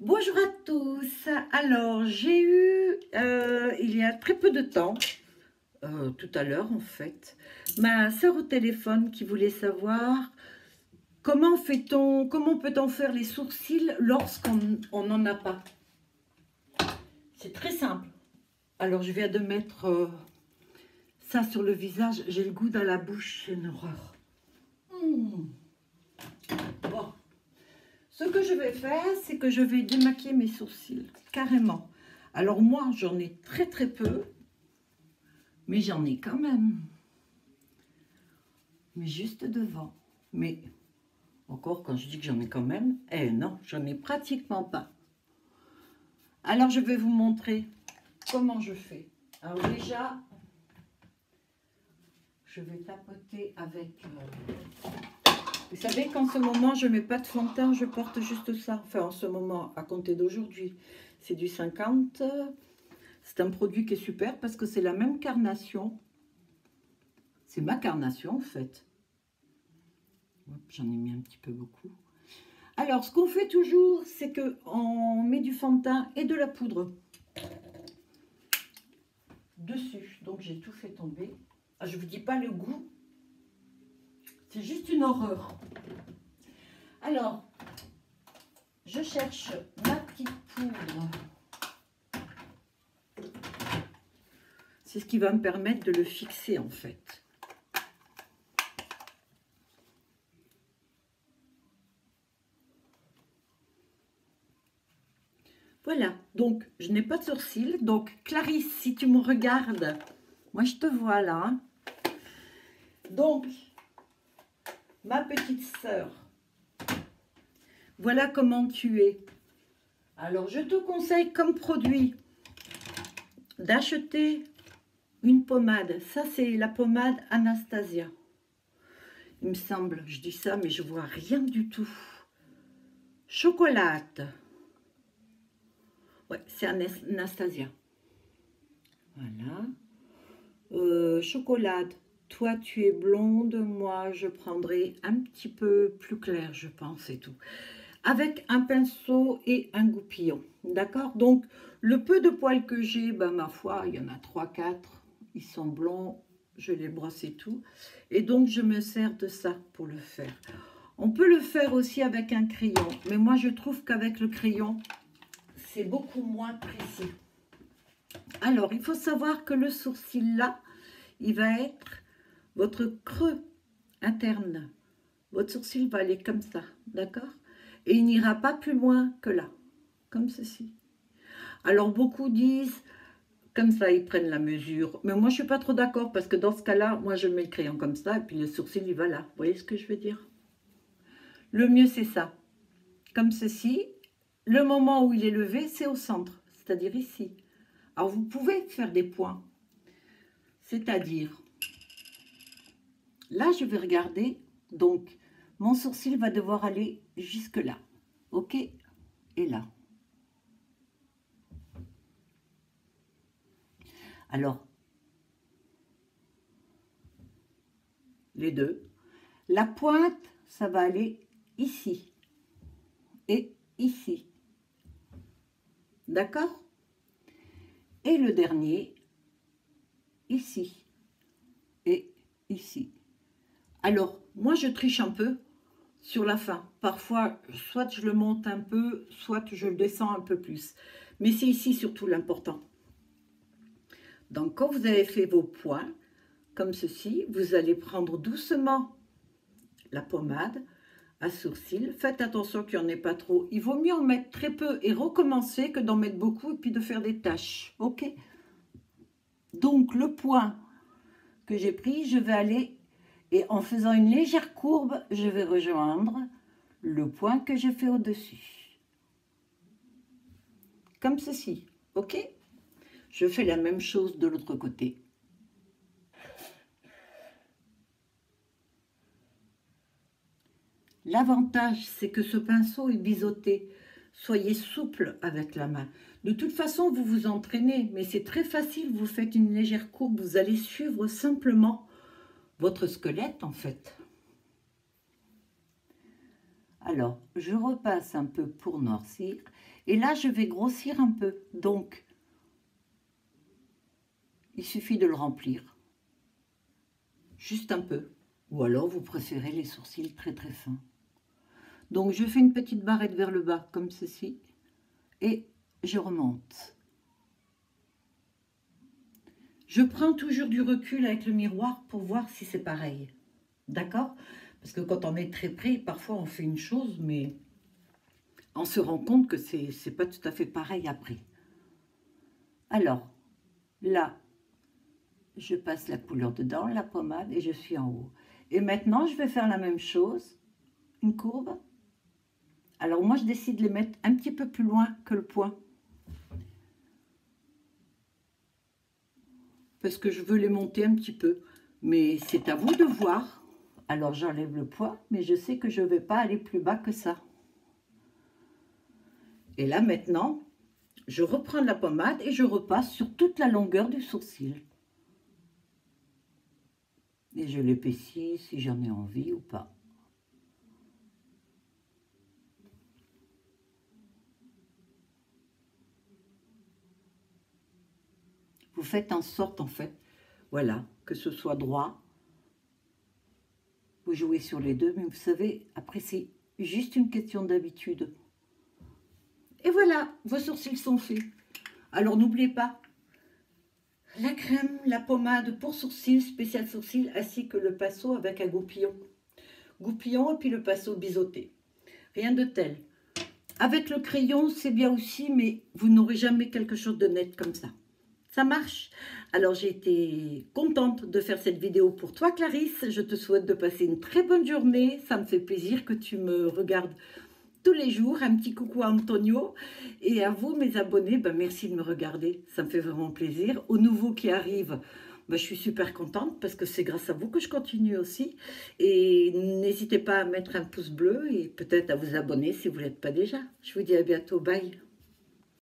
Bonjour à tous. Alors, j'ai eu, il y a très peu de temps, tout à l'heure en fait, ma sœur au téléphone qui voulait savoir comment peut-on faire les sourcils lorsqu'on n'en a pas. C'est très simple. Alors, je viens de mettre ça sur le visage. J'ai le goût dans la bouche, c'est une horreur. Bon. Ce que je vais faire, c'est que je vais démaquiller mes sourcils, carrément. Alors moi, j'en ai très peu, mais j'en ai quand même. Mais juste devant. Mais encore, quand je dis que j'en ai quand même, non, j'en ai pratiquement pas. Alors, je vais vous montrer comment je fais. Alors déjà, je vais tapoter avec... Vous savez qu'en ce moment, je ne mets pas de fond de teint, je porte juste ça. Enfin, en ce moment, à compter d'aujourd'hui, c'est du 50. C'est un produit qui est super parce que c'est la même carnation. C'est ma carnation, en fait. J'en ai mis un petit peu beaucoup. Alors, ce qu'on fait toujours, c'est qu'on met du fond de teint et de la poudre dessus. Donc, j'ai tout fait tomber. Ah, je ne vous dis pas le goût. C'est juste une horreur. Alors, je cherche ma petite poudre. C'est ce qui va me permettre de le fixer, en fait. Voilà, donc je n'ai pas de sourcils. Donc Clarisse, si tu me regardes, moi je te vois là. Hein. Donc, ma petite sœur, voilà comment tu es. Alors, je te conseille comme produit d'acheter une pommade. Ça, c'est la pommade Anastasia. Il me semble, je dis ça, mais je vois rien du tout. Chocolat. Ouais, c'est Anastasia. Voilà. Chocolat. Toi, tu es blonde. Moi, je prendrai un petit peu plus clair, je pense, et tout. Avec un pinceau et un goupillon. D'accord? Donc, le peu de poils que j'ai, ben, ma foi, il y en a 3-4. Ils sont blonds. Je les brosse et tout. Et donc, je me sers de ça pour le faire. On peut le faire aussi avec un crayon. Mais moi, je trouve qu'avec le crayon, c'est beaucoup moins précis. Alors, il faut savoir que le sourcil là, il va être votre creux interne. Votre sourcil va aller comme ça, d'accord? Et il n'ira pas plus loin que là, comme ceci. Alors, beaucoup disent, comme ça, ils prennent la mesure. Mais moi, je ne suis pas trop d'accord, parce que dans ce cas-là, moi, je mets le crayon comme ça, et puis le sourcil, il va là. Vous voyez ce que je veux dire? Le mieux, c'est ça. Comme ceci. Le moment où il est levé, c'est au centre, c'est-à-dire ici. Alors, vous pouvez faire des points. C'est-à-dire, là, je vais regarder. Donc, mon sourcil va devoir aller jusque là. OK? Et là. Alors, les deux. La pointe, ça va aller ici. Et ici. D'accord? Et le dernier, ici. Et ici. Alors, moi, je triche un peu sur la fin. Parfois, soit je le monte un peu, soit je le descends un peu plus. Mais c'est ici surtout l'important. Donc, quand vous avez fait vos points, comme ceci, vous allez prendre doucement la pommade à sourcils. Faites attention qu'il n'y en ait pas trop. Il vaut mieux en mettre très peu et recommencer que d'en mettre beaucoup et puis de faire des taches. OK? Donc, le point que j'ai pris, je vais aller, et en faisant une légère courbe, je vais rejoindre le point que j'ai fait au-dessus. Comme ceci. OK? Je fais la même chose de l'autre côté. L'avantage, c'est que ce pinceau est biseauté. Soyez souple avec la main. De toute façon, vous vous entraînez, mais c'est très facile. Vous faites une légère courbe, vous allez suivre simplement votre squelette, en fait. Alors, je repasse un peu pour noircir. Et là, je vais grossir un peu. Donc, il suffit de le remplir. Juste un peu. Ou alors, vous préférez les sourcils très très fins. Donc, je fais une petite barrette vers le bas, comme ceci. Et je remonte. Je prends toujours du recul avec le miroir pour voir si c'est pareil. D'accord? Parce que quand on est très près, parfois on fait une chose, mais on se rend compte que c'est pas tout à fait pareil après. Alors, là, je passe la couleur dedans, la pommade, et je suis en haut. Et maintenant, je vais faire la même chose, une courbe. Alors moi, je décide de les mettre un petit peu plus loin que le point. Parce que je veux les monter un petit peu. Mais c'est à vous de voir. Alors j'enlève le poids, mais je sais que je ne vais pas aller plus bas que ça. Et là maintenant, je reprends la pommade et je repasse sur toute la longueur du sourcil. Et je l'épaissis si j'en ai envie ou pas. Vous faites en sorte, en fait, voilà, que ce soit droit. Vous jouez sur les deux, mais vous savez, après c'est juste une question d'habitude. Et voilà, vos sourcils sont faits. Alors n'oubliez pas, la crème, la pommade pour sourcils, spécial sourcils, ainsi que le pinceau avec un goupillon. Goupillon et puis le pinceau biseauté. Rien de tel. Avec le crayon, c'est bien aussi, mais vous n'aurez jamais quelque chose de net comme ça. Ça marche. Alors j'ai été contente de faire cette vidéo pour toi Clarisse. Je te souhaite de passer une très bonne journée. Ça me fait plaisir que tu me regardes tous les jours. Un petit coucou à Antonio. Et à vous mes abonnés, ben, merci de me regarder. Ça me fait vraiment plaisir. Aux nouveaux qui arrivent, ben, je suis super contente parce que c'est grâce à vous que je continue aussi. Et n'hésitez pas à mettre un pouce bleu et peut-être à vous abonner si vous ne l'êtes pas déjà. Je vous dis à bientôt. Bye.